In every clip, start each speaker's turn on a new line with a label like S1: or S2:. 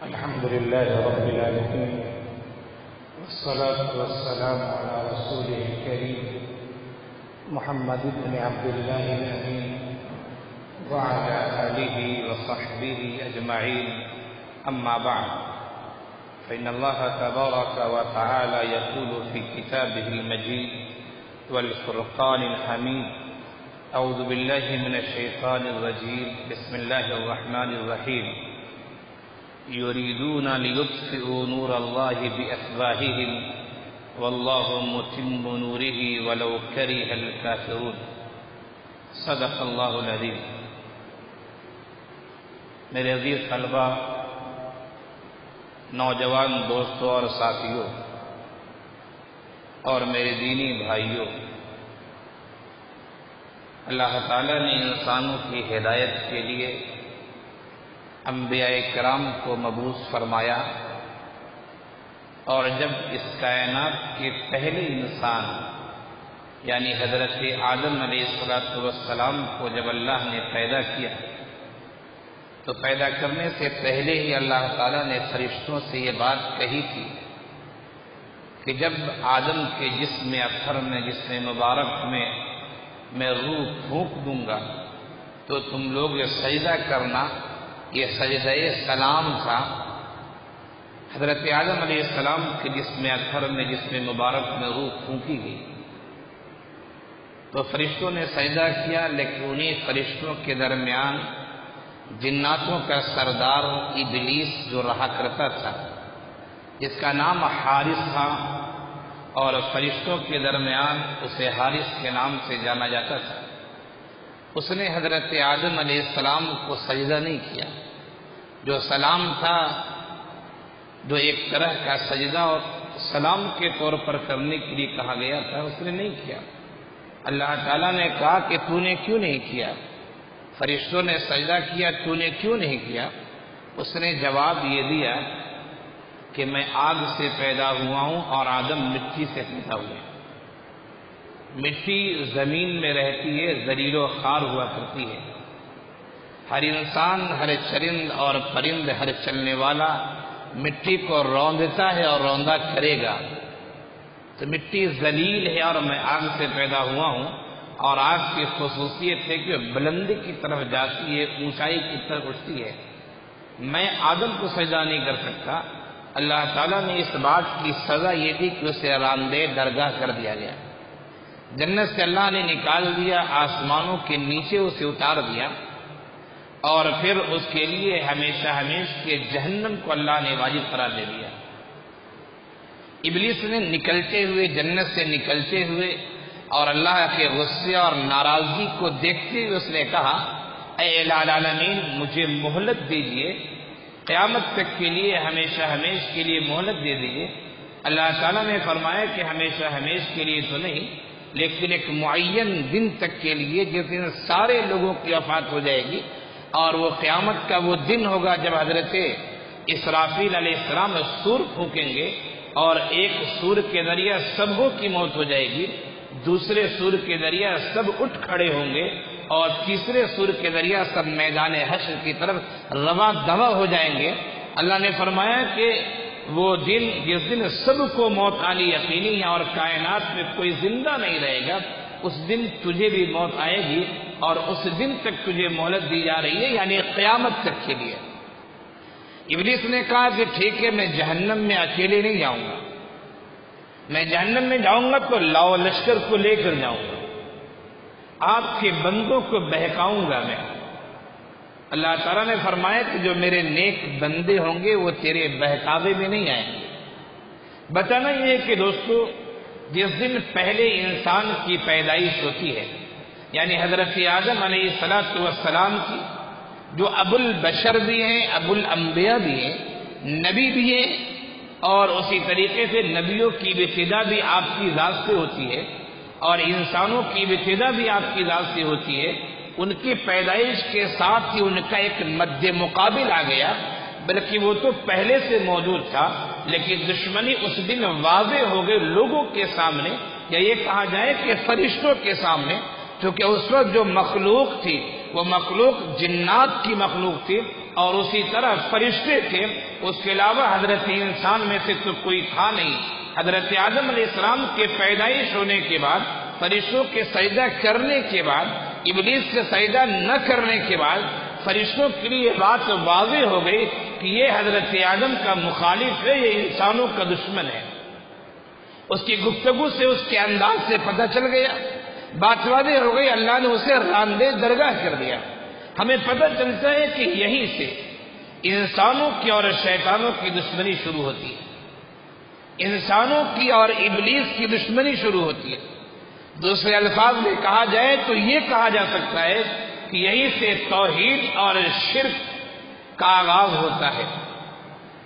S1: الحمد لله رب العالمين، والصلاة والسلام على رسوله الكريم محمد بن عبد الله الأمين وعلى آله وصحبه أجمعين. أما بعد، فإن الله تبارك وتعالى يقول في كتابه المجيد والفرقان الحميد: أعوذ بالله من الشيطان الرجيم، بسم الله الرحمن الرحيم. يريدون ليطفئوا نور الله بأفواههم والله متم نوره ولو كره الكافرون. صدق اللہ العظیم. میرے عزیز طلبہ، نوجوان دوستوں اور ساتھیوں اور میرے دینی بھائیوں، اللہ تعالیٰ نے انسانوں کی ہدایت کے لیے انبیاء کرام کو مبعوث فرمایا، اور جب اس کائنات کے پہلے انسان یعنی حضرت آدم علیہ السلام کو جب اللہ نے پیدا کیا تو پیدا کرنے سے پہلے ہی اللہ تعالیٰ نے فرشتوں سے یہ بات کہی تھی کہ جب آدم کے جسم اطہر میں، جسم مبارک میں روح پھونک دوں گا تو تم لوگ یہ سجدہ کرنا. یہ سجدہ سلام تھا. حضرت آدم علیہ السلام کے جسم اطہر میں، جسم مبارک میں روح پھونکی گئی تو فرشتوں نے سجدہ کیا، لیکن انہیں فرشتوں کے درمیان جناتوں کا سردار ابلیس جو رہا کرتا تھا، جس کا نام حارث تھا، اور فرشتوں کے درمیان اسے حارث کے نام سے جانا جاتا تھا، اس نے حضرت آدم علیہ السلام کو سجدہ نہیں کیا. جو سلام تھا، جو ایک طرح کا سجدہ اور سلام کے طور پر کرنے کے لیے کہا گیا تھا، اس نے نہیں کیا. اللہ تعالیٰ نے کہا کہ تو نے کیوں نہیں کیا؟ فرشتوں نے سجدہ کیا، تو نے کیوں نہیں کیا؟ اس نے جواب یہ دیا کہ میں آگ سے پیدا ہوا ہوں اور آدم مٹی سے پیدا ہوئے. مٹی زمین میں رہتی ہے، ذلیل و خوار ہوا کرتی ہے. ہر انسان، ہر چرند اور پرند، ہر چلنے والا مٹی کو روندتا ہے اور روندا کرے گا. تو مٹی ذلیل ہے اور میں آگ سے پیدا ہوا ہوں، اور آگ کی خصوصیت ہے کہ بلندی کی طرف جاتی ہے، اونچائی کی طرف اٹھتی ہے. میں آدم کو سجدہ نہیں کر سکتا. اللہ تعالیٰ نے اس بات کی سزا یہ دی کہ اسے راندے درگاہ کر دیا گیا. جنت سے اللہ نے نکال دیا، آسمانوں کے نیچے اسے اتار دیا، اور پھر اس کے لیے ہمیشہ کے جہنم کو اللہ نے واجب قرار دے دیا. ابلیس نے نکلتے ہوئے، جنت سے نکلتے ہوئے اور اللہ کے غصے اور ناراضگی کو دیکھتے ہوئے اس نے کہا: اے الہ العالمین، مجھے مہلت دیجیے، قیامت تک کے لیے، ہمیشہ کے لیے مہلت دے دیجیے. اللہ تعالیٰ نے فرمایا کہ ہمیشہ کے لیے تو نہیں، لیکن ایک معین دن تک کے لیے، جس دن سارے لوگوں کی وفات ہو جائے گی، اور وہ قیامت کا وہ دن ہوگا جب حضرت اسرافیل علیہ السلام سور پھونکیں گے، اور ایک سور کے ذریعہ سبوں کی موت ہو جائے گی، دوسرے سور کے ذریعہ سب اٹھ کھڑے ہوں گے، اور تیسرے سور کے ذریعہ سب میدان حشر کی طرف رواں دوا ہو جائیں گے. اللہ نے فرمایا کہ وہ دن، جس دن سب کو موت آنی یقینی ہے اور کائنات میں کوئی زندہ نہیں رہے گا، اس دن تجھے بھی موت آئے گی، اور اس دن تک تجھے مہلت دی جا رہی ہے، یعنی قیامت تک کے لیے. ابلیس نے کہا کہ ٹھیک ہے، میں جہنم میں اکیلے نہیں جاؤں گا. میں جہنم میں جاؤں گا تو لاؤ لشکر کو لے کر جاؤں گا، آپ کے بندوں کو بہکاؤں گا میں. اللہ تعالیٰ نے فرمایا کہ جو میرے نیک بندے ہوں گے وہ تیرے بہکاوے میں نہیں آئیں گے. بتانا یہ ہے کہ دوستو، جس دن پہلے انسان کی پیدائش ہوتی ہے، یعنی حضرت آدم علیہ السلام کی، جو ابو البشر بھی ہیں، ابو الانبیاء بھی ہیں، نبی بھی ہیں، اور اسی طریقے سے نبیوں کی ابتدا بھی آپ کی ذات سے ہوتی ہے، اور انسانوں کی ابتدا بھی آپ کی ذات سے ہوتی ہے. ان کی پیدائش کے ساتھ ہی ان کا ایک مد مقابل آ گیا، بلکہ وہ تو پہلے سے موجود تھا، لیکن دشمنی اس دن واضح ہو گئی لوگوں کے سامنے، یا یہ کہا جائے کہ فرشتوں کے سامنے، کیونکہ اس وقت جو مخلوق تھی وہ مخلوق جنات کی مخلوق تھی، اور اسی طرح فرشتے تھے، اس کے علاوہ حضرت انسان میں سے تو کوئی تھا نہیں۔ حضرت آدم علیہ السلام کے پیدائش ہونے کے بعد، فرشتوں کے سجدہ کرنے کے بعد، ابلیس سے سجدہ نہ کرنے کے بعد فرشتوں کے لیے یہ بات واضح ہو گئی کہ یہ حضرت آدم کا مخالف ہے، یہ انسانوں کا دشمن ہے۔ اس کی گفتگو سے، اس کے انداز سے پتہ چل گیا، بات واضح ہو گئی، اللہ نے اسے راندے درگاہ کر دیا۔ ہمیں پتہ چلتا ہے کہ یہیں سے انسانوں کی اور شیطانوں کی دشمنی شروع ہوتی ہے، انسانوں کی اور ابلیس کی دشمنی شروع ہوتی ہے۔ دوسرے الفاظ میں کہا جائے تو یہ کہا جا سکتا ہے کہ یہیں سے توحید اور شرک کا آغاز ہوتا ہے،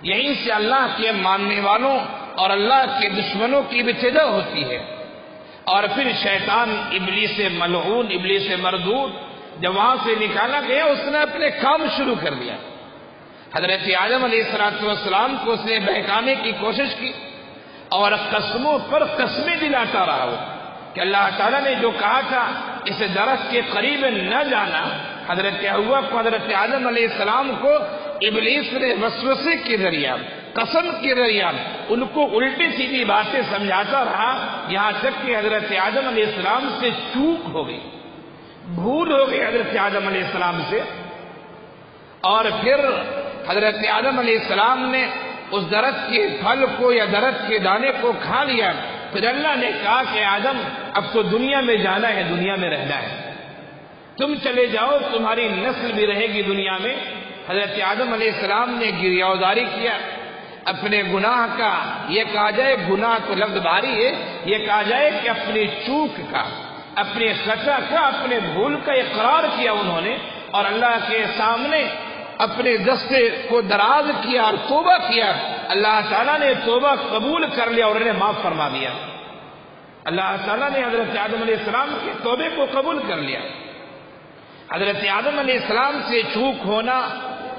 S1: یہیں سے اللہ کے ماننے والوں اور اللہ کے دشمنوں کی ابتدا ہوتی ہے۔ اور پھر شیطان ابلیس ملعون، ابلیس مردود جب وہاں سے نکالا گیا، اس نے اپنے کام شروع کر دیا۔ حضرت آدم علیہ السلام کو اس نے بہکانے کی کوشش کی اور قسموں پر قسمیں دلاتا رہا وہ کہ اللہ تعالیٰ نے جو کہا تھا اس درخت کے قریب نہ جانا، حضرت حوا کو، حضرت آدم علیہ السلام کو ابلیس نے وسوسے کے ذریعہ، قسم کے ذریعہ ان کو الٹی سیدھی باتیں سمجھاتا رہا، یہاں تک کہ حضرت آدم علیہ السلام سے چوک ہو گئی، بھول ہو گئی حضرت آدم علیہ السلام سے۔ اور پھر حضرت آدم علیہ السلام نے اس درخت کے پھل کو یا درخت کے دانے کو کھا لیا۔ پھر اللہ نے کہا کہ آدم اب تو دنیا میں جانا ہے، دنیا میں رہنا ہے، تم چلے جاؤ، تمہاری نسل بھی رہے گی دنیا میں۔ حضرت آدم علیہ السلام نے گریہوزاری کیا اپنے گناہ کا، یہ کہا جائے گناہ تو لفظ بھاری ہے، یہ کہا جائے کہ اپنی چوک کا، اپنے خطا کا، اپنے بھول کا اقرار کیا انہوں نے، اور اللہ کے سامنے اپنے دستے کو دراز کیا اور توبہ کیا۔ اللہ تعالیٰ نے توبہ قبول کر لیا اور انہیں معاف فرما دیا۔ اللہ تعالیٰ نے حضرت آدم علیہ السلام کے توبے کو قبول کر لیا۔ حضرت آدم علیہ السلام سے چوک ہونا،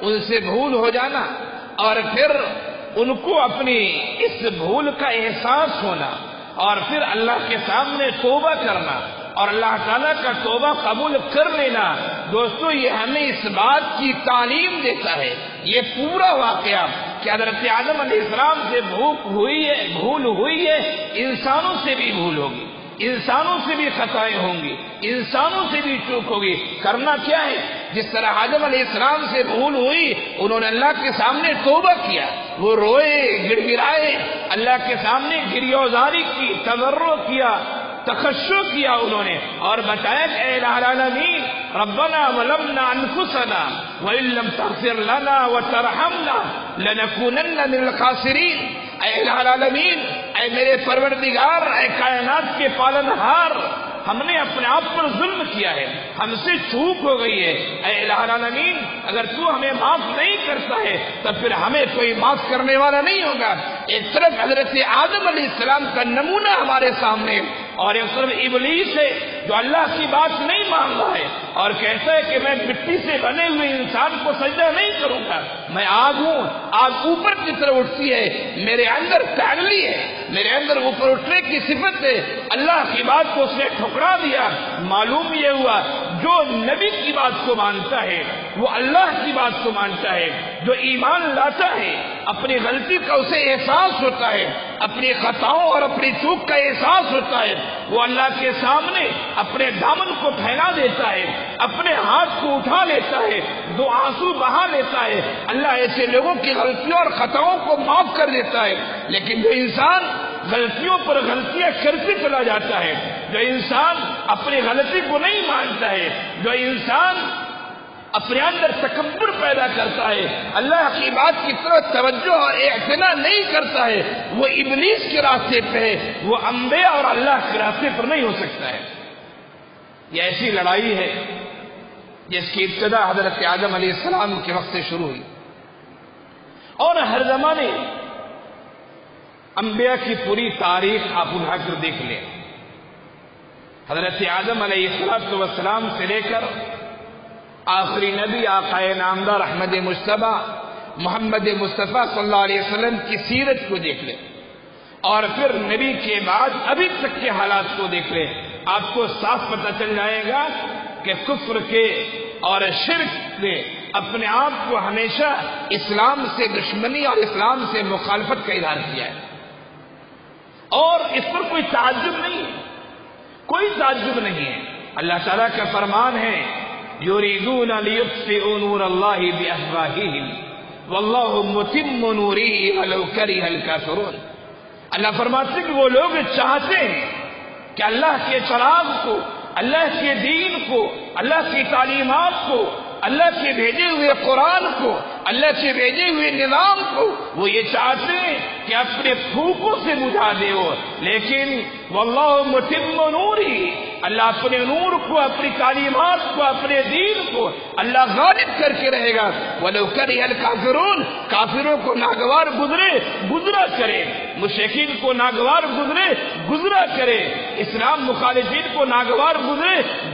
S1: ان سے بھول ہو جانا، اور پھر ان کو اپنی اس بھول کا احساس ہونا، اور پھر اللہ کے سامنے توبہ کرنا اور اللہ تعالیٰ کا توبہ قبول کر لینا، دوستو یہ ہمیں اس بات کی تعلیم دیتا ہے، یہ پورا واقعہ کہ حضرت آدم علیہ السلام سے بھول ہوئی ہے، انسانوں سے بھی بھول ہوگی، انسانوں سے بھی خطائیں ہوں گی، انسانوں سے بھی چوک ہوگی۔ کرنا کیا ہے؟ جس طرح آدم علیہ السلام سے بھول ہوئی، انہوں نے اللہ کے سامنے توبہ کیا، وہ روئے، گڑ گڑائے، اللہ کے سامنے گریہوزاری کی، تضرع کیا، تخشع کیا انہوں نے، اور بتایا کہ اے الہ العالمین ربنا ظلمنا انفسنا وان لم تغفر لنا وترحمنا لنکونن من الخاسرین۔ اے الہ العالمین، اے میرے پروردگار، اے کائنات کے پالنہار، ہم نے اپنے آپ پر ظلم کیا ہے، ہم سے چوک ہو گئی ہے، اے الہ العالمین اگر تو ہمیں معاف نہیں کرتا ہے تو پھر ہمیں کوئی معاف کرنے والا نہیں ہوگا۔ ایک طرف حضرت آدم علیہ السلام کا نمونہ ہمارے سامنے، اور ایک طرف ابلیس ہے جو اللہ کی بات نہیں مان رہا ہے اور کہتا ہے کہ میں مٹی سے بنے ہوئے انسان کو سجدہ نہیں کروں گا، میں آگ ہوں، آگ اوپر کی طرف اٹھتی ہے، میرے اندر تعلی ہے، میرے اندر اوپر اٹھنے کی صفت ہے۔ اللہ کی بات کو اس نے ٹھکرا دیا۔ معلوم یہ ہوا جو نبی کی بات کو مانتا ہے وہ اللہ کی بات کو مانتا ہے، جو ایمان لاتا ہے اپنی غلطی کا اسے احساس ہوتا ہے، اپنی خطاؤں اور اپنی چوک کا احساس ہوتا ہے، وہ اللہ کے سامنے اپنے دامن کو پھیلا دیتا ہے، اپنے ہاتھ کو اٹھا لیتا ہے، دو آنسو بہا لیتا ہے، اللہ ایسے لوگوں کی غلطیوں اور خطاؤں کو معاف کر دیتا ہے۔ لیکن جو انسان غلطیوں پر غلطیاں کرتے چلا جاتا ہے، جو انسان اپنی غلطی کو نہیں مانتا ہے، جو انسان اپنے اندر تکبر پیدا کرتا ہے، اللہ کی بات کی طرف توجہ اور اعتنا نہیں کرتا ہے، وہ ابلیس کے راستے پہ ہے، وہ انبیاء اور اللہ کے راستے پر نہیں ہو سکتا ہے۔ یہ ایسی لڑائی ہے جس کی ابتدا حضرت آدم علیہ السلام کے وقت سے شروع ہوئی، اور ہر زمانے انبیاء کی پوری تاریخ آپ اٹھا کر دیکھ لیں، حضرت آدم علیہ السلام سے لے کر آخری نبی آقا نامدار احمد مجتبی محمد مصطفیٰ صلی اللہ علیہ وسلم کی سیرت کو دیکھ لیں، اور پھر نبی کے بعد ابھی تک کے حالات کو دیکھ لیں، آپ کو صاف پتہ چل جائے گا کہ کفر کے اور شرک کے اپنے آپ کو ہمیشہ اسلام سے دشمنی اور اسلام سے مخالفت کا اظہار کیا ہے، اور اس پر کوئی تعجب نہیں ہے، کوئی تعجب نہیں ہے۔ اللہ تعالیٰ کا فرمان ہے یریدون لیطفئوا نور اللہ بافواہہم واللہ متم نورہ ولو کرہ الکافرون۔ اللہ فرماتے کہ وہ لوگ چاہتے ہیں کہ اللہ کے چراغ کو، اللہ کے دین کو، اللہ کی تعلیمات کو، اللہ کے بھیجے ہوئے قرآن کو، اللہ کے بھیجے ہوئے نظام کو وہ یہ چاہتے ہیں کہ اپنے پھوکوں سے بجھا دے وہ، لیکن واللہ متم نورہ، اللہ اپنے نور کو، اپنی تعلیمات کو، اپنے دین کو اللہ غالب کر کے رہے گا۔ وَلَوْ كَرِهَ الْكَافِرُونَ، کافروں کو ناگوار گزرا کرے، مشرکین کو ناگوار گزرا کرے، اسلام مخالفین کو ناگوار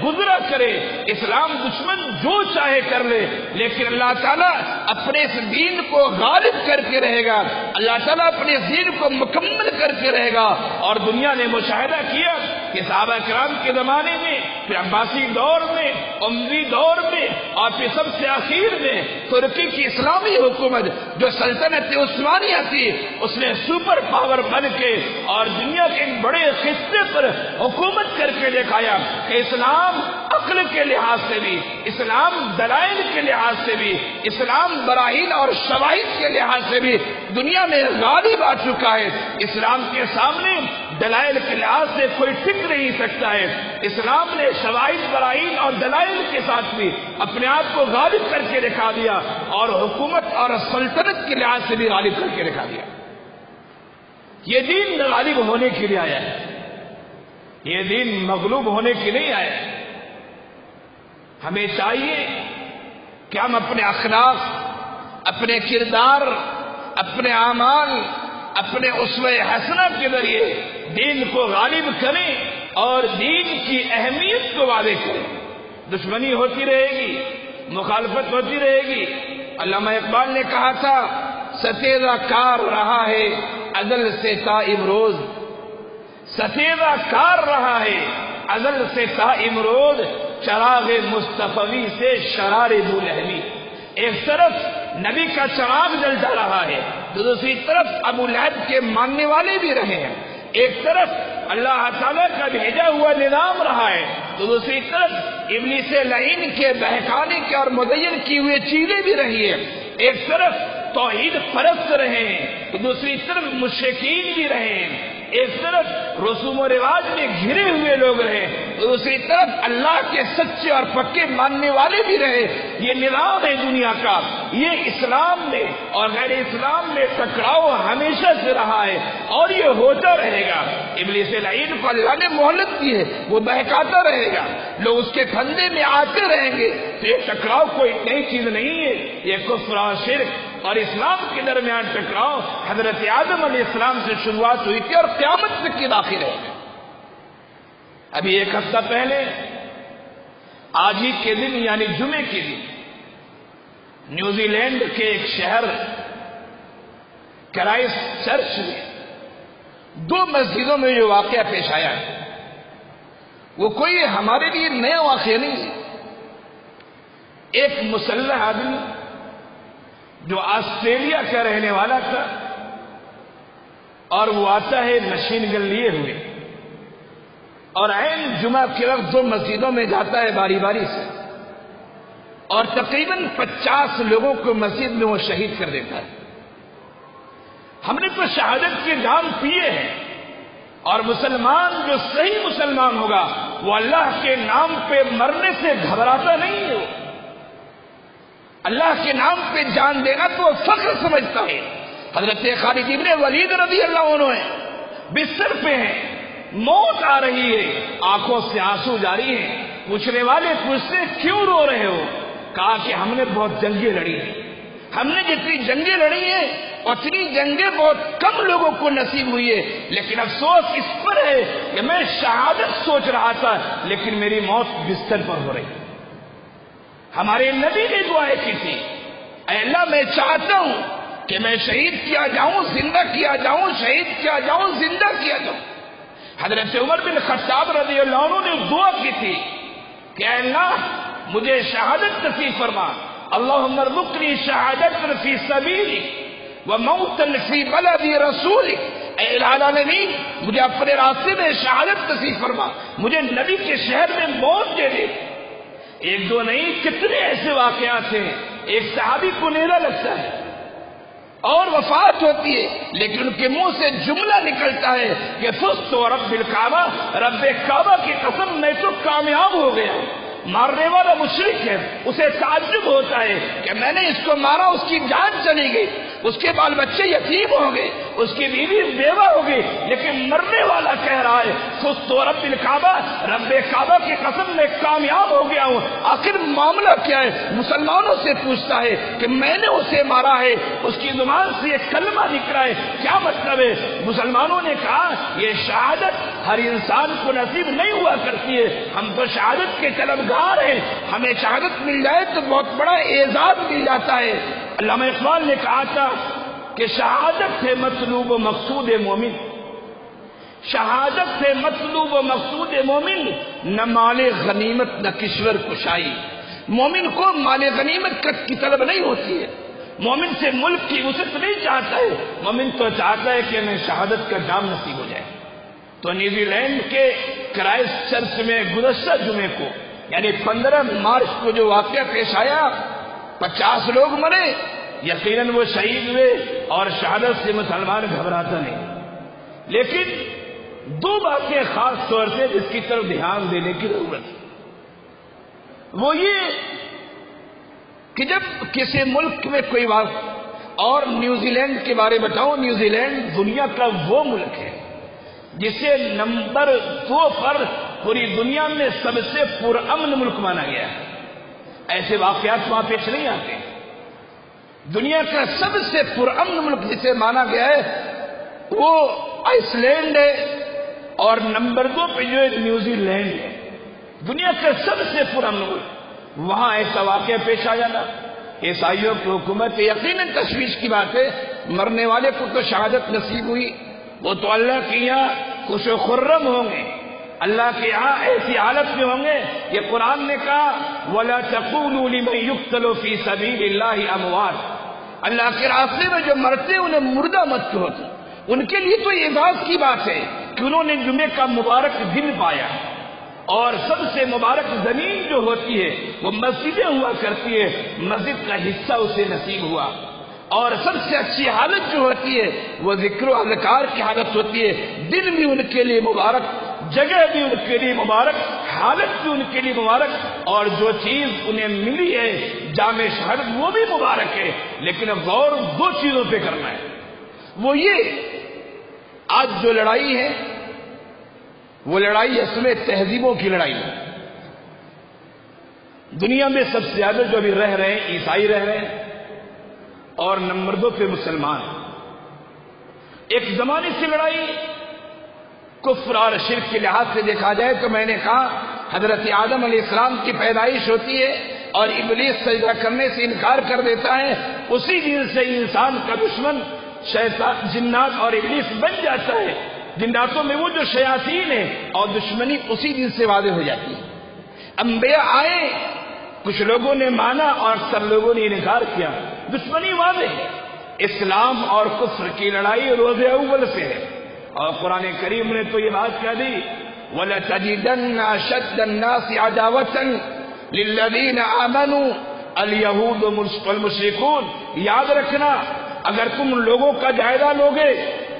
S1: گزرا کرے، اسلام دشمن جو چاہے کر لے، لیکن اللہ تعالیٰ اپنے اس دین کو غالب کر کے رہے گا، اللہ تعالیٰ اپنے دین کو مکمل کر کے رہے گا۔ اور دنیا نے مشاہدہ کیا کہ صحابہ کرام کے زمانے میں، پھر عباسی دور میں، اموی دور میں، اور پھر سب سے آخر میں ترکی کی اسلامی حکومت جو سلطنت عثمانیہ تھی، اس نے سپر پاور بن کے اور دنیا کے ایک بڑے خطے پر حکومت کر کے دکھایا کہ اسلام عقل کے لحاظ سے بھی، اسلام دلائل کے لحاظ سے بھی، اسلام براہین اور شواہد کے لحاظ سے بھی دنیا میں غالب آ چکا ہے۔ اسلام کے سامنے دلائل کے لحاظ سے کوئی ٹک نہیں سکتا ہے۔ اسلام نے شواہد براہین اور دلائل کے ساتھ بھی اپنے آپ کو غالب کر کے دکھا دیا، اور حکومت اور سلطنت کے لحاظ سے بھی غالب کر کے دکھا دیا۔ یہ دین غالب ہونے کے لیے آیا ہے، یہ دین مغلوب ہونے کے نہیں آیا ہے۔ ہمیں چاہیے کہ ہم اپنے اخلاق، اپنے کردار، اپنے اعمال، اپنے اسوہ حسنہ کے ذریعے دین کو غالب کریں اور دین کی اہمیت کو واضح کریں۔ دشمنی ہوتی رہے گی، مخالفت ہوتی رہے گی۔ علامہ اقبال نے کہا تھا ستیزہ کار رہا ہے ازل سے تا امروز، ستیزہ کار رہا ہے ازل سے تا امروز، چراغ مصطفی سے شرار بولہبی۔ ایک طرف نبی کا چراغ جلتا رہا ہے تو دوسری طرف ابو لہب کے ماننے والے بھی رہے ہیں، ایک طرف اللہ تعالیٰ کا بھیجا ہوا نظام رہا ہے تو دوسری طرف ابلیس لعین کے بہکانے کے اور مزین کی ہوئے چیزیں بھی رہی ہیں، ایک طرف توحید پرست رہے ہیں تو دوسری طرف مشرکین بھی رہے ہیں، ایک طرف رسوم و رواج میں گھرے ہوئے لوگ رہے تو دوسری طرف اللہ کے سچے اور پکے ماننے والے بھی رہے۔ یہ نظام ہے دنیا کا، یہ اسلام میں اور غیر اسلام میں ٹکراؤ ہمیشہ سے رہا ہے اور یہ ہوتا رہے گا۔ ابلیس لعین کو اللہ نے مہلت دی ہے، وہ بہکاتا رہے گا، لوگ اس کے پھندے میں آتے رہیں گے۔ تو یہ ٹکراؤ کوئی نئی چیز نہیں ہے، یہ کفر اور شرک اور اسلام کے درمیان ٹکراؤ حضرت آدم علیہ السلام سے شروعات ہوئی تھی اور قیامت تک کی داخل ہے۔ ابھی ایک ہفتہ پہلے آج ہی کے دن یعنی جمعے کے دن نیوزی لینڈ کے ایک شہر کرائسٹ چرچ میں دو مسجدوں میں جو واقعہ پیش آیا ہے وہ کوئی ہمارے لیے نیا واقعہ نہیں ہے۔ ایک مسلح آدمی جو آسٹریلیا کا رہنے والا تھا اور وہ آتا ہے مشین گن لیے ہوئے اور عین جمعہ کے وقت دو مسجدوں میں جاتا ہے باری باری سے اور تقریباً 50 لوگوں کو مسجد میں وہ شہید کر دیتا ہے۔ ہم نے تو شہادت کے جام پیے ہیں اور مسلمان جو صحیح مسلمان ہوگا وہ اللہ کے نام پہ مرنے سے گھبراتا نہیں ہے، اللہ کے نام پہ جان دینا تو فخر سمجھتا ہے۔ حضرت خالد ابن ولید رضی اللہ عنہ بستر پہ ہیں، موت آ رہی ہے، آنکھوں سے آنسو جاری ہیں، پوچھنے والے پوچھتے کیوں رو رہے ہو؟ کہا کہ ہم نے بہت جنگیں لڑی ہیں، ہم نے جتنی جنگیں لڑی ہیں اتنی جنگیں بہت کم لوگوں کو نصیب ہوئی ہے، لیکن افسوس اس پر ہے کہ میں شہادت سوچ رہا تھا لیکن میری موت بستر پر ہو رہی۔ ہمارے نبی نے دعائیں کی تھی، اے اللہ میں چاہتا ہوں کہ میں شہید کیا جاؤں، زندہ کیا جاؤں، شہید کیا جاؤں، زندہ کیا جاؤں۔ حضرت عمر بن خطاب رضی اللہ عنہ نے دعا کی تھی کہ اے اللہ مجھے شہادت نصیب فرما، اللہم ارزقنی شہادت فی سبیلک و موتا فی بلد رسولک، اے الہ العالمین مجھے اپنے راستے میں شہادت نصیب فرما، مجھے نبی کے شہر میں موت دے دے۔ ایک دو نہیں، کتنے ایسے واقعات ہیں۔ ایک صحابی کو نیلا لگتا ہے اور وفات ہوتی ہے، لیکن ان کے منہ سے جملہ نکلتا ہے کہ فزت رب الکعبہ، رب کعبہ کی قسم میں تو کامیاب ہو گیا۔ مارنے والا مشرک ہے، اسے تعجب ہوتا ہے کہ میں نے اس کو مارا، اس کی جان چلی گئی، اس کے بال بچے یتیم ہو گئے، اس کی بیوی بیوہ ہو گئی، لیکن مرنے والا کہہ رہا ہے فزت رب الکعبہ، رب کعبہ کی قسم میں کامیاب ہو گیا ہوں۔ آخر معاملہ کیا ہے؟ مسلمانوں سے پوچھتا ہے کہ میں نے اسے مارا ہے، اس کی زبان سے یہ کلمہ نکلا ہے، کیا مطلب ہے؟ مسلمانوں نے کہا یہ شہادت ہر انسان کو نصیب نہیں ہوا کرتی ہے، ہم تو شہادت کے طلبگار ہیں، ہمیں شہادت مل جائے تو بہت بڑا اعزاز مل جاتا ہے۔ علامہ اقبال نے کہا تھا کہ شہادت ہے مطلوب و مقصود مومن، شہادت ہے مطلوب و مقصود مومن، نہ مال غنیمت نہ کشور کشائی۔ مومن کو مال غنیمت کی طلب نہیں ہوتی ہے، مومن سے ملک کی وسعت نہیں چاہتا ہے، مومن تو چاہتا ہے کہ ہمیں شہادت کا جام نصیب ہو جائے۔ تو نیوزی لینڈ کے کرائسٹ چرچ میں گزشتہ جمعے کو یعنی 15 مارچ کو جو واقعہ پیش آیا، 50 لوگ مرے، یقیناً وہ شہید ہوئے اور شہادت سے مسلمان گھبراتا نہیں، لیکن دو باتیں خاص طور سے جس کی طرف دھیان دینے کی ضرورت ہے، وہ یہ کہ جب کسی ملک میں کوئی اور نیوزی لینڈ کے بارے بتاؤں، نیوزی لینڈ دنیا کا وہ ملک ہے جسے نمبر 2 پر پوری دنیا میں سب سے پرامن ملک مانا گیا ہے۔ ایسے واقعات وہاں پیش نہیں آتے۔ دنیا کا سب سے پرامن ملک جسے مانا گیا ہے وہ آئس لینڈ ہے، اور نمبر 2 پہ جو ہے نیوزی لینڈ ہے، دنیا کا سب سے پرامن ملک۔ وہاں ایسا واقعہ پیش آ جانا عیسائیوں کی حکومت یقیناً تشویش کی بات ہے، مرنے والے کو تو شہادت نصیب ہوئی، وہ تو اللہ کے یہاں خوش و خرم ہوں گے، اللہ کے یہاں ایسی حالت میں ہوں گے۔ یہ قرآن نے کہا وَلَا تَقُولُوا لِمَن يُقْتَلُ فِي سَبِيلِ اللَّهِ أَمْوَاتٌ، اللہ کے راستے میں جو مرتے انہیں مردہ مت کہو، ان کے لیے تو اعزاز کی بات ہے کہ انہوں نے جمعے کا مبارک دن پایا، اور سب سے مبارک زمین جو ہوتی ہے وہ مسجدیں ہوا کرتی ہے، مسجد کا حصہ اسے نصیب ہوا، اور سب سے اچھی حالت جو ہوتی ہے وہ ذکر و اذکار کی حالت ہوتی ہے۔ دن بھی ان کے لیے مبارک، جگہ بھی ان کے لیے مبارک، حالت بھی ان کے لیے مبارک، اور جو چیز انہیں ملی ہے جامع شہادت وہ بھی مبارک ہے۔ لیکن اب غور 2 چیزوں پہ کرنا ہے، وہ یہ آج جو لڑائی ہے وہ لڑائی اصل تہذیبوں کی لڑائی ہے۔ دنیا میں سب سے زیادہ جو ابھی رہ رہے ہیں عیسائی رہ رہے ہیں، اور نمبر 2 پہ مسلمان۔ ایک زمانے سے لڑائی کفر اور شرک کے لحاظ سے دیکھا جائے تو میں نے کہا حضرت آدم علیہ السلام کی پیدائش ہوتی ہے اور ابلیس سجدہ کرنے سے انکار کر دیتا ہے، اسی دن سے انسان کا دشمن شیطان جنات اور ابلیس بن جاتا ہے۔ جناتوں میں وہ جو شیاطین ہیں، اور دشمنی اسی دن سے واضح ہو جاتی ہے۔ انبیاء آئے، کچھ لوگوں نے مانا اور اکثر لوگوں نے انکار کیا، دشمنی واضح ہے۔ اسلام اور کفر کی لڑائی روز اول سے ہے، اور قرآن کریم نے تو یہ بات کہہ دی وَلَتَجِدَنَّ أَشَدَّ النَّاسِ عَدَاوَةً لِلَّذِينَ آمَنُوا الْيَهُودُ وَالْمُشْرِكُونَ۔ یاد رکھنا اگر تم لوگوں کا جائزہ لوگے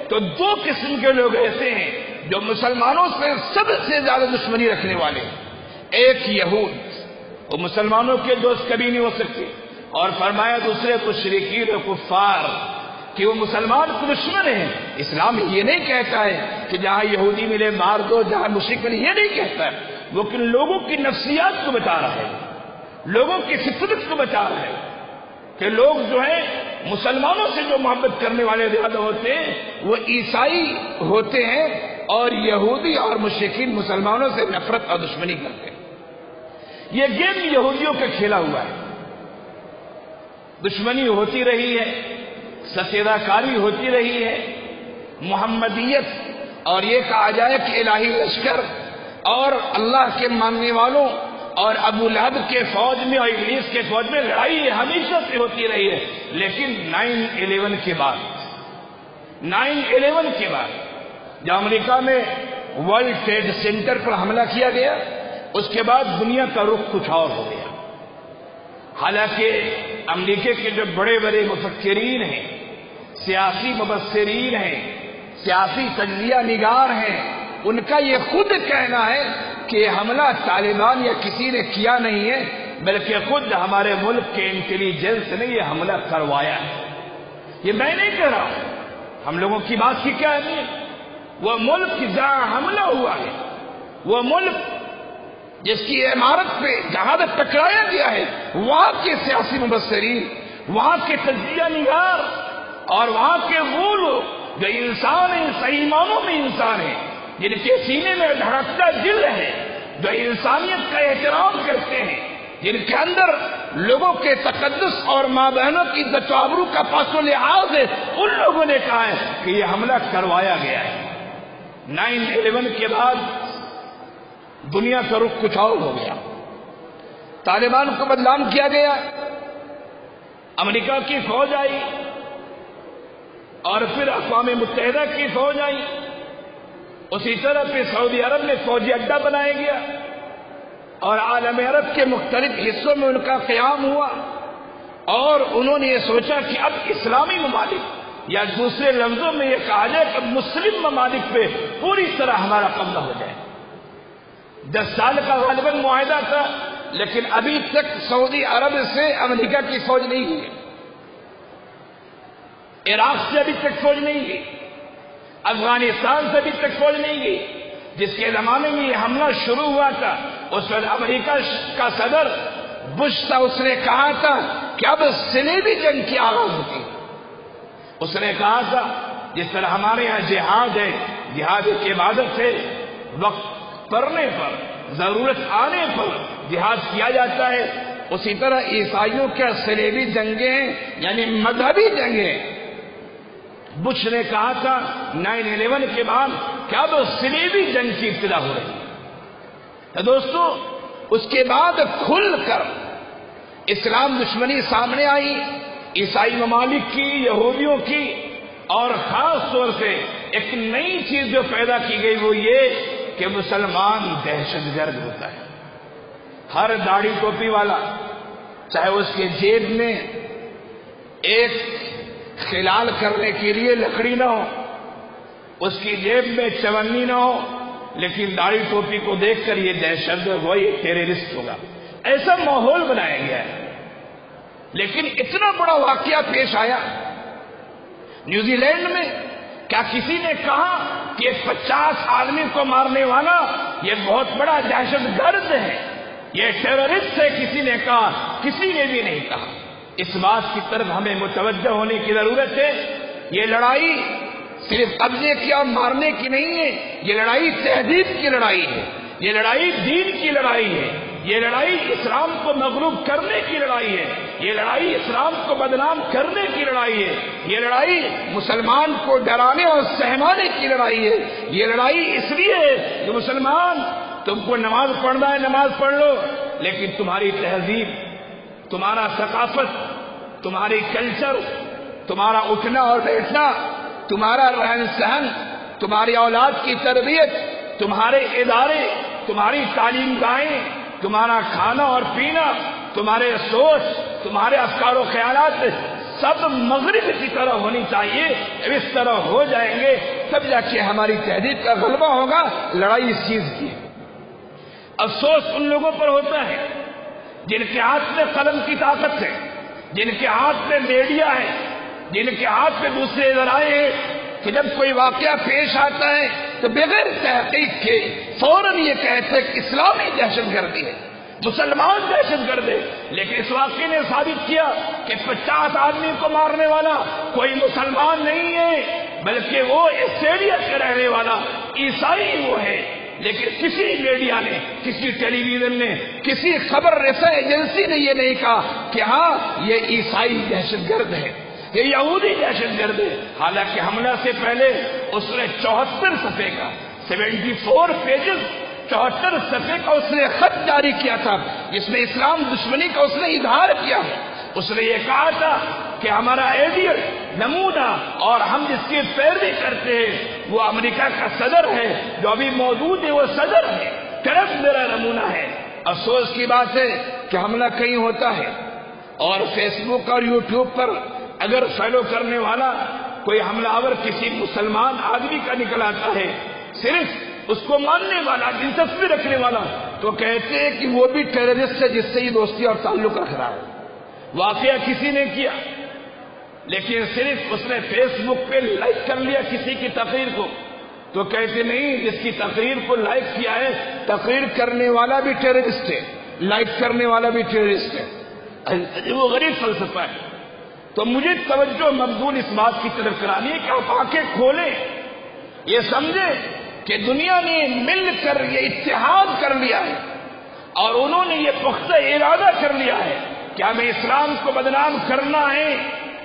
S1: تو 2 قسم کے لوگ ایسے ہیں جو مسلمانوں سے سب سے زیادہ دشمنی رکھنے والے ہیں۔ ایک یہود، وہ مسلمانوں کے دوست کبھی نہیں ہو سکتے، اور فرمایا دوسرے مشرکین و کفار کہ وہ مسلمان کو دشمن ہیں۔ اسلام یہ نہیں کہتا ہے کہ جہاں یہودی ملے مار دو، جہاں مشرک ملے، یہ نہیں کہتا ہے، وہ کہ لوگوں کی نفسیات کو بتا رہا ہے، لوگوں کی فطرت کو بتا رہا ہے کہ لوگ جو ہیں مسلمانوں سے جو محبت کرنے والے زیادہ ہوتے ہیں وہ عیسائی ہوتے ہیں، اور یہودی اور مشرکین مسلمانوں سے نفرت اور دشمنی کرتے ہیں۔ یہ گیم یہودیوں کا کھیلا ہوا ہے، دشمنی ہوتی رہی ہے، ستیرہ کاری ہوتی رہی ہے، محمدیت اور یہ کہا جائے کہ الہی لشکر اور اللہ کے ماننے والوں اور ابو لہب کے فوج میں اور ابلیس کے فوج میں لڑائی ہمیشہ سے ہوتی رہی ہے، لیکن 9/11 کے بعد 9/11 کے بعد جب امریکہ میں ورلڈ ٹریڈ سینٹر پر حملہ کیا گیا، اس کے بعد دنیا کا رخ کچھ اور ہو گیا۔ حالانکہ امریکہ کے جو بڑے بڑے مفکرین ہیں، سیاسی مبصرین ہیں، سیاسی تجزیہ نگار ہیں، ان کا یہ خود کہنا ہے کہ یہ حملہ طالبان یا کسی نے کیا نہیں ہے، بلکہ خود ہمارے ملک کے انٹیلیجنس نے یہ حملہ کروایا ہے۔ یہ میں نہیں کہہ رہا ہوں، ہم لوگوں کی بات کی کیا اہمیت؟ وہ ملک جہاں حملہ ہوا ہے، وہ ملک جس کی عمارت پہ جہاں تک ٹکرایا گیا ہے، وہاں کے سیاسی مبصرین، وہاں کے تجزیہ نگار اور وہاں کے وہ لوگ جو انسان ہیں، صحیح معنوں میں انسان ہیں، جن کے سینے میں دھڑکتا دل ہے، جو انسانیت کا احترام کرتے ہیں، جن کے اندر لوگوں کے تقدس اور ماں بہنوں کی عزت و آبرو کا پاس و لحاظ ہے، ان لوگوں نے کہا ہے کہ یہ حملہ کروایا گیا ہے۔ 9/11 کے بعد دنیا کا رخ کچھ اور ہو گیا، طالبان کو بدنام کیا گیا، امریکہ کی فوج آئی اور پھر اقوام متحدہ کی فوج آئی، اسی طرح پھر سعودی عرب میں فوجی اڈا بنایا گیا اور عالم عرب کے مختلف حصوں میں ان کا قیام ہوا، اور انہوں نے یہ سوچا کہ اب اسلامی ممالک یا دوسرے لفظوں میں یہ کہا جائے کہ مسلم ممالک پہ پوری طرح ہمارا قبضہ ہو جائے۔ 10 سال کا غالباً معاہدہ تھا، لیکن ابھی تک سعودی عرب سے امریکہ کی فوج نہیں گئی، عراق سے ابھی تک فوج نہیں گئی، افغانستان سے ابھی تک فوج نہیں گئی۔ جس کے زمانے میں یہ حملہ شروع ہوا تھا، اس وقت امریکہ کا صدر بش تھا، اس نے کہا تھا کہ اب صلیبی جنگ کی آغاز ہوتی ہے۔ اس نے کہا تھا جس طرح ہمارے یہاں جہاد ہے، جہاد کی عبادت ہے، وقت پڑنے پر، ضرورت آنے پر جہاد کیا جاتا ہے، اسی طرح عیسائیوں کے صلیبی جنگیں یعنی مذہبی جنگیں، بش نے کہا تھا 9/11 کے بعد کہ اب صلیبی جنگ کی ابتدا ہو رہی ہے۔ تو دوستو، اس کے بعد کھل کر اسلام دشمنی سامنے آئی، عیسائی ممالک کی، یہودیوں کی، اور خاص طور سے ایک نئی چیز جو پیدا کی گئی وہ یہ کہ مسلمان دہشت گرد ہوتا ہے۔ ہر داڑھی ٹوپی والا، چاہے اس کے جیب میں ایک خلال کرنے کے لیے لکڑی نہ ہو، اس کی جیب میں چونی نہ ہو، لیکن داڑھی ٹوپی کو دیکھ کر یہ دہشت گرد ہوا، یہ ٹیررسٹ ہوگا، ایسا ماحول بنایا گیا ہے۔ لیکن اتنا بڑا واقعہ پیش آیا نیوزی لینڈ میں، کیا کسی نے کہا کہ 50 آدمی کو مارنے والا یہ بہت بڑا دہشت گرد ہے، یہ ٹیررسٹ ہے؟ کسی نے کہا؟ کسی نے بھی نہیں کہا۔ اس بات کی طرف ہمیں متوجہ ہونے کی ضرورت ہے، یہ لڑائی صرف قبضے کی اور مارنے کی نہیں ہے، یہ لڑائی تہذیب کی لڑائی ہے، یہ لڑائی دین کی لڑائی ہے، یہ لڑائی اسلام کو مغلوب کرنے کی لڑائی ہے، یہ لڑائی اسلام کو بدنام کرنے کی لڑائی ہے، یہ لڑائی مسلمان کو ڈرانے اور سہمانے کی لڑائی ہے۔ یہ لڑائی اس لیے ہے کہ مسلمان، تم کو نماز پڑھنا ہے نماز پڑھ لو، لیکن تمہاری تہذیب، تمہارا ثقافت، تمہاری کلچر، تمہارا اٹھنا اور بیٹھنا، تمہارا رہن سہن، تمہاری اولاد کی تربیت، تمہارے ادارے، تمہاری تعلیم گاہیں، تمہارا کھانا اور پینا، تمہارے سوچ، تمہارے افکار و خیالات سب مغرب کی طرح ہونی چاہیے۔ اس طرح ہو جائیں گے تب جا کے ہماری تہذیب کا غلبہ ہوگا۔ لڑائی اس چیز کی ہے۔ افسوس ان لوگوں پر ہوتا ہے جن کے ہاتھ میں قلم کی طاقت ہے، جن کے ہاتھ میں میڈیا ہے، جن کے ہاتھ میں دوسرے ذرائع ہیں، کہ جب کوئی واقعہ پیش آتا ہے تو بغیر تحقیق کے فوراً یہ کہتے ہیں کہ اسلامی دہشت گردی ہے، مسلمان دہشت گرد ہے۔ لیکن اس واقعے نے ثابت کیا کہ 50 آدمی کو مارنے والا کوئی مسلمان نہیں ہے، بلکہ وہ آسٹریلیا کا رہنے والا عیسائی وہ ہے۔ لیکن کسی میڈیا نے، کسی ٹیلی ویژن نے، کسی خبر رساں ایجنسی نے یہ نہیں کہا کہ ہاں یہ عیسائی دہشت گرد ہے، یہ یہودی دہشت گرد ہے۔ حالانکہ حملہ سے پہلے اس نے 74 صفحے کا 74 پیجز 74 صفحے کا اس نے خط جاری کیا تھا جس میں اسلام دشمنی کا اس نے اظہار کیا ہے۔ اس نے یہ کہا تھا کہ ہمارا ایڈیل نمونہ اور ہم جس کی پیروی کرتے ہیں وہ امریکہ کا صدر ہے، جو ابھی موجود ہے وہ صدر ہے، ٹرمپ میرا نمونہ ہے۔ افسوس کی بات ہے کہ حملہ کہیں ہوتا ہے اور فیس بک اور یوٹیوب پر اگر فالو کرنے والا کوئی حملہ آور کسی مسلمان آدمی کا نکل آتا ہے، صرف اس کو ماننے والا، دلچسپی رکھنے والا، تو کہتے ہیں کہ وہ بھی ٹیررسٹ ہے جس سے یہ دوستی اور تعلق رکھ رہا ہے۔ واقعہ کسی نے کیا، لیکن صرف اس نے فیس بک پہ لائک کر لیا کسی کی تقریر کو، تو کہتے نہیں جس کی تقریر کو لائک کیا ہے تقریر کرنے والا بھی ٹیررسٹ ہے، لائک کرنے والا بھی ٹیررسٹ ہے۔ وہ غریب فلسفہ ہے۔ تو مجھے توجہ مبذول اس بات کی طرف کرانی ہے کہ آپ آنکھیں کھولیں، یہ سمجھیں کہ دنیا نے مل کر یہ اتحاد کر لیا ہے اور انہوں نے یہ پختہ ارادہ کر لیا ہے کہ ہمیں اسلام کو بدنام کرنا ہے۔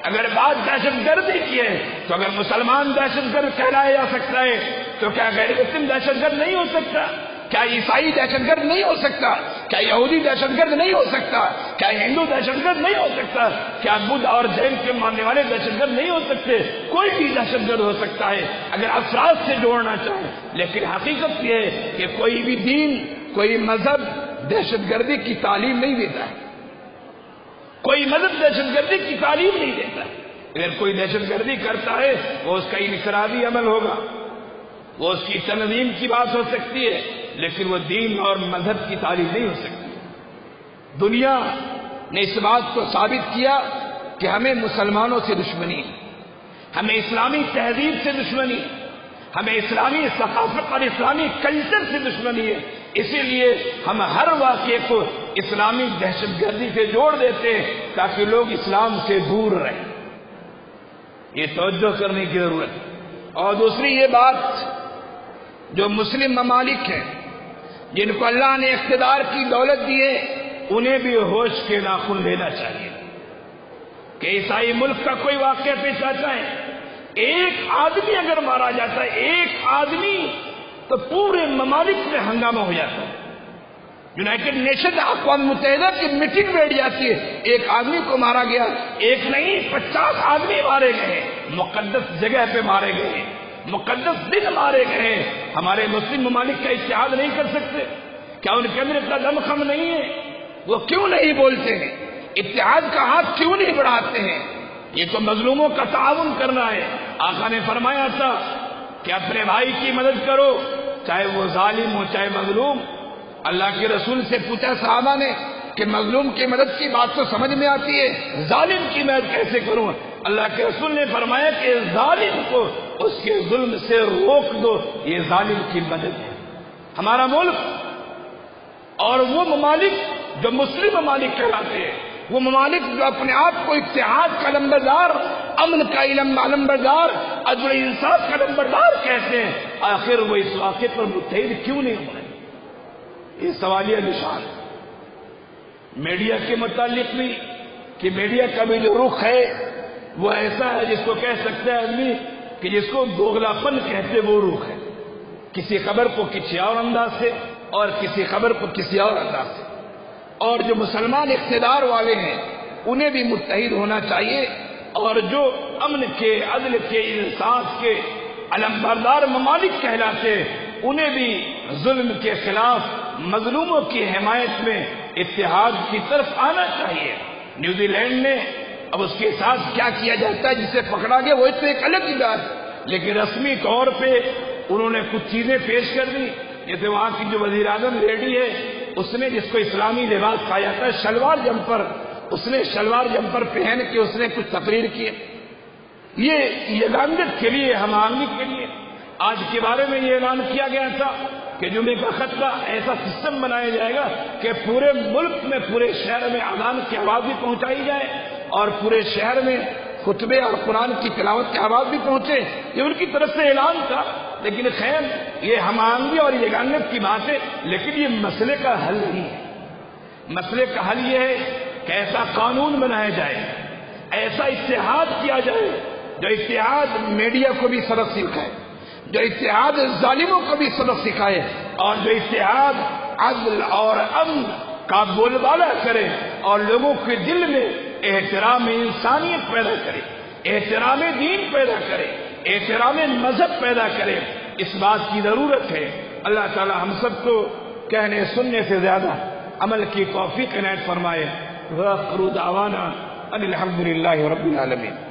S1: اگر بات دہشت گردی کی ہے تو اگر مسلمان دہشت گرد کہلایا جا سکتا ہے تو کیا غیر مسلم دہشت گرد نہیں ہو سکتا؟ کیا عیسائی دہشت گرد نہیں ہو سکتا؟ کیا یہودی دہشت گرد نہیں ہو سکتا؟ کیا ہندو دہشت گرد نہیں ہو سکتا؟ کیا بدھ اور جین کے ماننے والے دہشت گرد نہیں ہو سکتے؟ کوئی بھی دہشت گرد ہو سکتا ہے اگر افراد سے جوڑنا چاہے، لیکن حقیقت یہ ہے کہ کوئی بھی دین، کوئی مذہب دہشت گردی کی تعلیم نہیں دیتا ہے، کوئی مذہب دہشت گردی کی تعلیم نہیں دیتا ہے۔ اگر کوئی دہشت گردی کرتا ہے وہ اس کا انفرادی عمل ہوگا، وہ اس کی تنظیم کی بات ہو سکتی ہے، لیکن وہ دین اور مذہب کی تعلیم نہیں ہو سکتی۔ دنیا نے اس بات کو ثابت کیا کہ ہمیں مسلمانوں سے دشمنی ہے، ہمیں اسلامی تہذیب سے دشمنی ہے، ہمیں اسلامی ثقافت اور اسلامی کلچر سے دشمنی ہے۔ اسی لیے ہم ہر واقعے کو اسلامی دہشت گردی سے جوڑ دیتے ہیں تاکہ لوگ اسلام سے دور رہیں۔ یہ توجہ کرنے کی ضرورت ہے۔ اور دوسری یہ بات، جو مسلم ممالک ہیں جن کو اللہ نے اقتدار کی دولت دی ہے، انہیں بھی ہوش کے ناخن لینا چاہیے کہ عیسائی ملک کا کوئی واقعہ پیش آتا ہے، ایک آدمی اگر مارا جاتا ہے، ایک آدمی، تو پورے ممالک میں ہنگامہ ہو جاتا ہے۔ یونائٹڈ نیشن اقوام متحدہ کی میٹنگ بیٹھ جاتی ہے، ایک آدمی کو مارا گیا، ایک نہیں 50 آدمی مارے گئے، مقدس جگہ پہ مارے گئے، مقدس دن مارے گئے۔ ہمارے مسلم ممالک کا اتحاد نہیں کر سکتے؟ کیا ان کے اندر اتنا دم خم نہیں ہے؟ وہ کیوں نہیں بولتے ہیں؟ اتحاد کا ہاتھ کیوں نہیں بڑھاتے ہیں؟ یہ تو مظلوموں کا تعاون کرنا ہے۔ آقا نے فرمایا تھا کہ اپنے بھائی کی مدد کرو، چاہے وہ ظالم ہو چاہے مظلوم۔ اللہ کے رسول سے پوچھا صحابہ نے کہ مظلوم کی مدد کی بات تو سمجھ میں آتی ہے، ظالم کی مدد کیسے کروں؟ اللہ کے رسول نے فرمایا کہ ظالم کو اس کے ظلم سے روک دو، یہ ظالم کی مدد ہے۔ ہمارا ملک اور وہ ممالک جو مسلم ممالک کہلاتے ہیں، وہ ممالک جو اپنے آپ کو اتحاد کا لمبردار، امن کا لمبردار، عدل انصاف کا لمبردار کہتے ہیں، آخر وہ اس واقعے پر متحد کیوں نہیں ہوئے؟ یہ سوالیہ نشان میڈیا کے متعلق بھی، کہ میڈیا کا بھی جو رخ ہے وہ ایسا ہے جس کو کہہ سکتا ہے آدمی کہ جس کو دوغلاپن کہتے وہ رخ ہے، کسی خبر کو کسی اور انداز سے اور کسی خبر کو کسی اور انداز سے۔ اور جو مسلمان اقتدار والے ہیں انہیں بھی متحد ہونا چاہیے، اور جو امن کے، عدل کے، انصاف کے علمبردار ممالک کہلاتے ہیں انہیں بھی ظلم کے خلاف، مظلوموں کی حمایت میں اتحاد کی طرف آنا چاہیے۔ نیوزی لینڈ نے اب اس کے ساتھ کیا کیا جاتا ہے جسے پکڑا گیا وہ تو ایک الگ ہی بات، لیکن رسمی طور پہ انہوں نے کچھ چیزیں پیش کر دی، جیسے وہاں کی جو وزیر اعظم لیڈی ہے اس نے، جس کو اسلامی لباس کہا جاتا ہے، شلوار جمپر، اس نے شلوار جمپر پہن کے اس نے کچھ تقریر کی۔ یہ یگانگت کے لیے، ہم آہنگی کے لیے آج کے بارے میں یہ اعلان کیا گیا تھا کہ جمعے کا خطبہ ایسا سسٹم بنایا جائے گا کہ پورے ملک میں، پورے شہر میں اذان کی آواز بھی پہنچائی جائے اور پورے شہر میں خطبے اور قرآن کی تلاوت کی آواز بھی پہنچے۔ یہ ان کی طرف سے اعلان تھا، لیکن خیر یہ ہم آہنگی اور یگانگت کی بات ہے، لیکن یہ مسئلے کا حل نہیں ہے۔ مسئلے کا حل یہ ہے کہ ایسا قانون بنایا جائے، ایسا اتحاد کیا جائے جو اتحاد میڈیا کو بھی سبق سکھائے، جو اتحاد ظالموں کو بھی سبق سکھائے،
S2: اور جو اتحاد، عدل اور امن کا بول بالا کرے اور لوگوں کے دل میں احترام انسانیت پیدا کرے، احترام دین پیدا کرے، احترام مذہب پیدا کرے، اس بات کی ضرورت ہے۔ اللہ تعالی ہم سب کو کہنے سننے سے زیادہ عمل کی توفیق عنایت فرمائے۔ وآخر دعوانا ان الحمد للہ رب العالمین۔